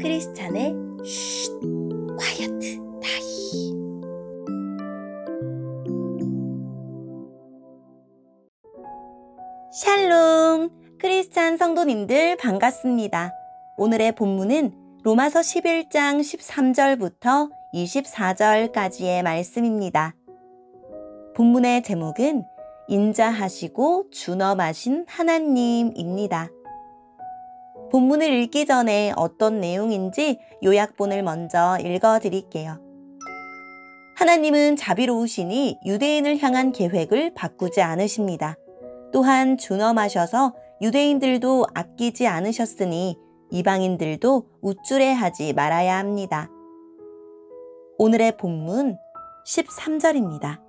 크리스찬의 쉿, 콰이어트 타임. 샬롬, 크리스찬 성도님들 반갑습니다. 오늘의 본문은 로마서 11장 13절부터 24절까지의 말씀입니다. 본문의 제목은 인자하시고 준엄하신 하나님입니다. 본문을 읽기 전에 어떤 내용인지 요약본을 먼저 읽어드릴게요. 하나님은 자비로우시니 유대인을 향한 계획을 바꾸지 않으십니다. 또한 준엄하셔서 유대인들도 아끼지 않으셨으니 이방인들도 우쭐해하지 말아야 합니다. 오늘의 본문 13절입니다.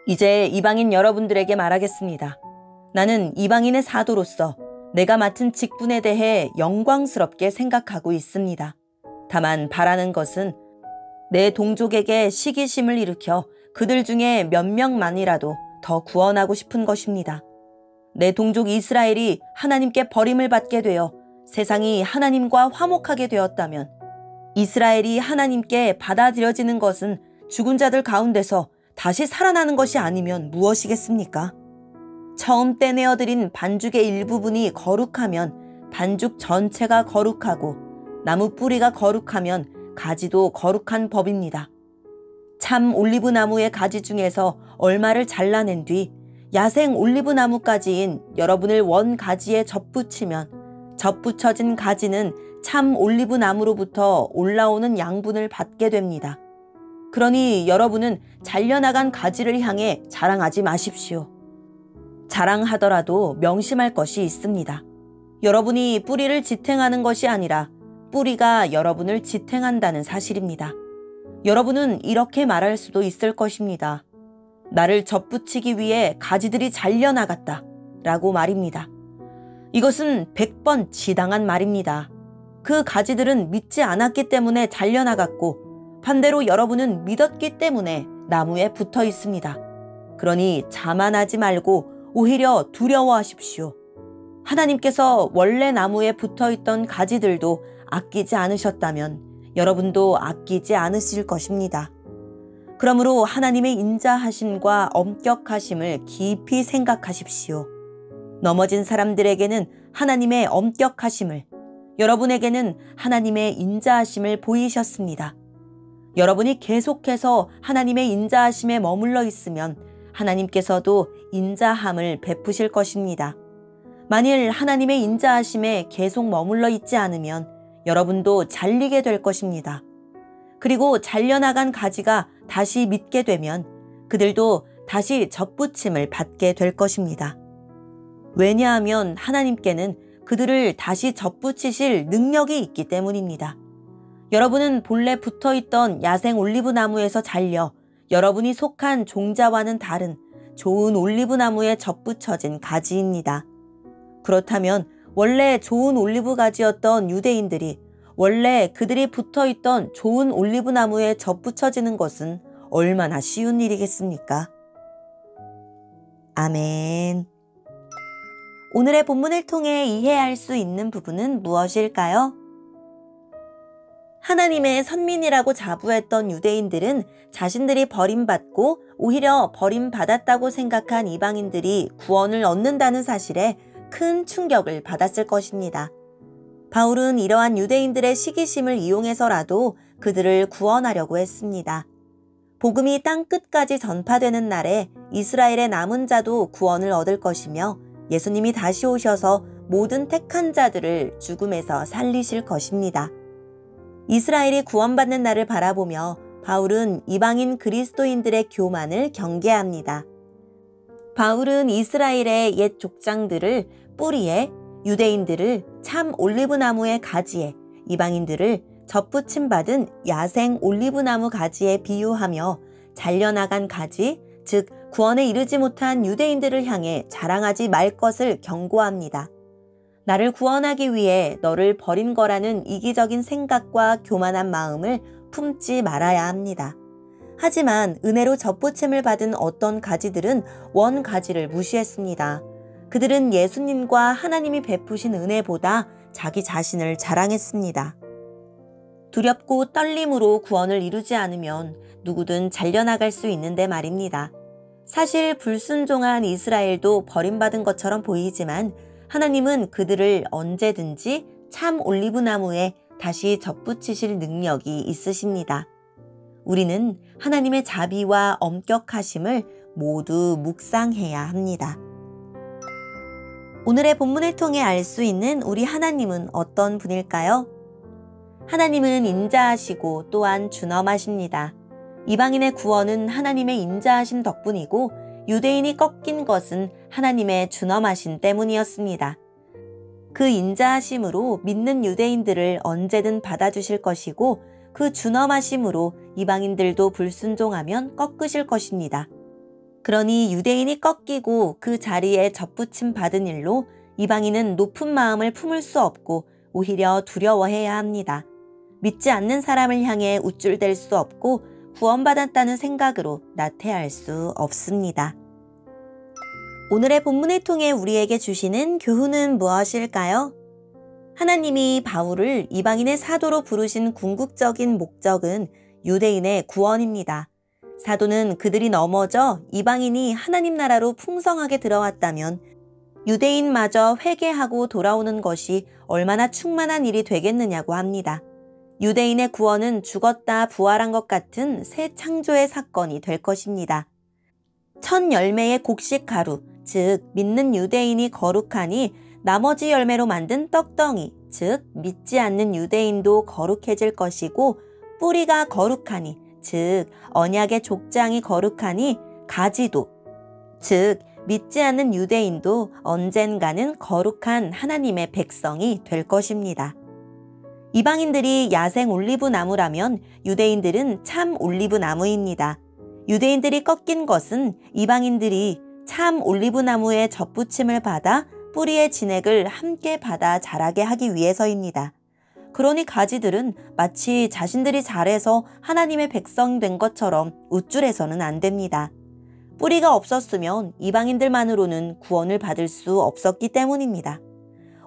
이제 이방인 여러분들에게 말하겠습니다. 나는 이방인의 사도로서 내가 맡은 직분에 대해 영광스럽게 생각하고 있습니다. 다만 바라는 것은 내 동족에게 시기심을 일으켜 그들 중에 몇 명만이라도 더 구원하고 싶은 것입니다. 내 동족 이스라엘이 하나님께 버림을 받게 되어 세상이 하나님과 화목하게 되었다면 이스라엘이 하나님께 받아들여지는 것은 죽은 자들 가운데서 다시 살아나는 것이 아니면 무엇이겠습니까? 처음 떼내어드린 반죽의 일부분이 거룩하면 반죽 전체가 거룩하고 나무 뿌리가 거룩하면 가지도 거룩한 법입니다. 참 올리브 나무의 가지 중에서 얼마를 잘라낸 뒤 야생 올리브 나무까지인 여러분을 원 가지에 접붙이면 접붙여진 가지는 참 올리브 나무로부터 올라오는 양분을 받게 됩니다. 그러니 여러분은 잘려나간 가지를 향해 자랑하지 마십시오. 자랑하더라도 명심할 것이 있습니다. 여러분이 뿌리를 지탱하는 것이 아니라 뿌리가 여러분을 지탱한다는 사실입니다. 여러분은 이렇게 말할 수도 있을 것입니다. 나를 접붙이기 위해 가지들이 잘려나갔다 라고 말입니다. 이것은 100번 지당한 말입니다. 그 가지들은 믿지 않았기 때문에 잘려나갔고 반대로 여러분은 믿었기 때문에 나무에 붙어 있습니다. 그러니 자만하지 말고 오히려 두려워하십시오. 하나님께서 원래 나무에 붙어있던 가지들도 아끼지 않으셨다면 여러분도 아끼지 않으실 것입니다. 그러므로 하나님의 인자하심과 엄격하심을 깊이 생각하십시오. 넘어진 사람들에게는 하나님의 엄격하심을, 여러분에게는 하나님의 인자하심을 보이셨습니다. 여러분이 계속해서 하나님의 인자하심에 머물러 있으면 하나님께서도 인자함을 베푸실 것입니다. 만일 하나님의 인자하심에 계속 머물러 있지 않으면 여러분도 잘리게 될 것입니다. 그리고 잘려나간 가지가 다시 믿게 되면 그들도 다시 접붙임을 받게 될 것입니다. 왜냐하면 하나님께는 그들을 다시 접붙이실 능력이 있기 때문입니다. 여러분은 본래 붙어있던 야생 올리브 나무에서 잘려 여러분이 속한 종자와는 다른 좋은 올리브 나무에 접붙여진 가지입니다. 그렇다면 원래 좋은 올리브 가지였던 유대인들이 원래 그들이 붙어있던 좋은 올리브 나무에 접붙여지는 것은 얼마나 쉬운 일이겠습니까? 아멘. 오늘의 본문을 통해 이해할 수 있는 부분은 무엇일까요? 하나님의 선민이라고 자부했던 유대인들은 자신들이 버림받고 오히려 버림받았다고 생각한 이방인들이 구원을 얻는다는 사실에 큰 충격을 받았을 것입니다. 바울은 이러한 유대인들의 시기심을 이용해서라도 그들을 구원하려고 했습니다. 복음이 땅끝까지 전파되는 날에 이스라엘의 남은 자도 구원을 얻을 것이며 예수님이 다시 오셔서 모든 택한 자들을 죽음에서 살리실 것입니다. 이스라엘이 구원받는 날을 바라보며 바울은 이방인 그리스도인들의 교만을 경계합니다. 바울은 이스라엘의 옛 족장들을 뿌리에, 유대인들을 참 올리브나무의 가지에, 이방인들을 접붙임 받은 야생 올리브나무 가지에 비유하며 잘려나간 가지, 즉 구원에 이르지 못한 유대인들을 향해 자랑하지 말 것을 경고합니다. 나를 구원하기 위해 너를 버린 거라는 이기적인 생각과 교만한 마음을 품지 말아야 합니다. 하지만 은혜로 접붙임을 받은 어떤 가지들은 원 가지를 무시했습니다. 그들은 예수님과 하나님이 베푸신 은혜보다 자기 자신을 자랑했습니다. 두렵고 떨림으로 구원을 이루지 않으면 누구든 잘려나갈 수 있는데 말입니다. 사실 불순종한 이스라엘도 버림받은 것처럼 보이지만 하나님은 그들을 언제든지 참 올리브나무에 다시 접붙이실 능력이 있으십니다. 우리는 하나님의 자비와 엄격하심을 모두 묵상해야 합니다. 오늘의 본문을 통해 알 수 있는 우리 하나님은 어떤 분일까요? 하나님은 인자하시고 또한 준엄하십니다. 이방인의 구원은 하나님의 인자하심 덕분이고 유대인이 꺾인 것은 하나님의 준엄하심 때문이었습니다. 그 인자하심으로 믿는 유대인들을 언제든 받아주실 것이고 그 준엄하심으로 이방인들도 불순종하면 꺾으실 것입니다. 그러니 유대인이 꺾이고 그 자리에 접붙임 받은 일로 이방인은 높은 마음을 품을 수 없고 오히려 두려워해야 합니다. 믿지 않는 사람을 향해 우쭐댈 수 없고 구원받았다는 생각으로 나태할 수 없습니다. 오늘의 본문을 통해 우리에게 주시는 교훈은 무엇일까요? 하나님이 바울을 이방인의 사도로 부르신 궁극적인 목적은 유대인의 구원입니다. 사도는 그들이 넘어져 이방인이 하나님 나라로 풍성하게 들어왔다면 유대인마저 회개하고 돌아오는 것이 얼마나 충만한 일이 되겠느냐고 합니다. 유대인의 구원은 죽었다 부활한 것 같은 새 창조의 사건이 될 것입니다. 첫 열매의 곡식 가루, 즉 믿는 유대인이 거룩하니 나머지 열매로 만든 떡덩이, 즉 믿지 않는 유대인도 거룩해질 것이고 뿌리가 거룩하니, 즉 언약의 족장이 거룩하니 가지도, 즉 믿지 않는 유대인도 언젠가는 거룩한 하나님의 백성이 될 것입니다. 이방인들이 야생 올리브 나무라면 유대인들은 참 올리브 나무입니다. 유대인들이 꺾인 것은 이방인들이 참 올리브 나무의 접붙임을 받아 뿌리의 진액을 함께 받아 자라게 하기 위해서입니다. 그러니 가지들은 마치 자신들이 잘해서 하나님의 백성 된 것처럼 우쭐해서는 안 됩니다. 뿌리가 없었으면 이방인들만으로는 구원을 받을 수 없었기 때문입니다.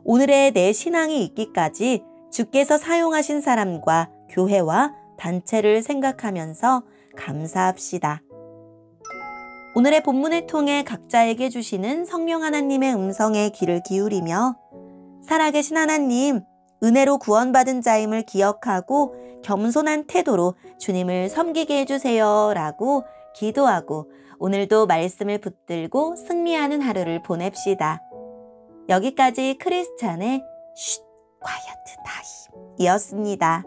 오늘의 내 신앙이 있기까지 주께서 사용하신 사람과 교회와 단체를 생각하면서 감사합시다. 오늘의 본문을 통해 각자에게 주시는 성령 하나님의 음성에 귀를 기울이며 살아계신 하나님, 은혜로 구원받은 자임을 기억하고 겸손한 태도로 주님을 섬기게 해주세요 라고 기도하고 오늘도 말씀을 붙들고 승리하는 하루를 보냅시다. 여기까지 크리스찬의 쉿 콰이어트 타임 이었습니다.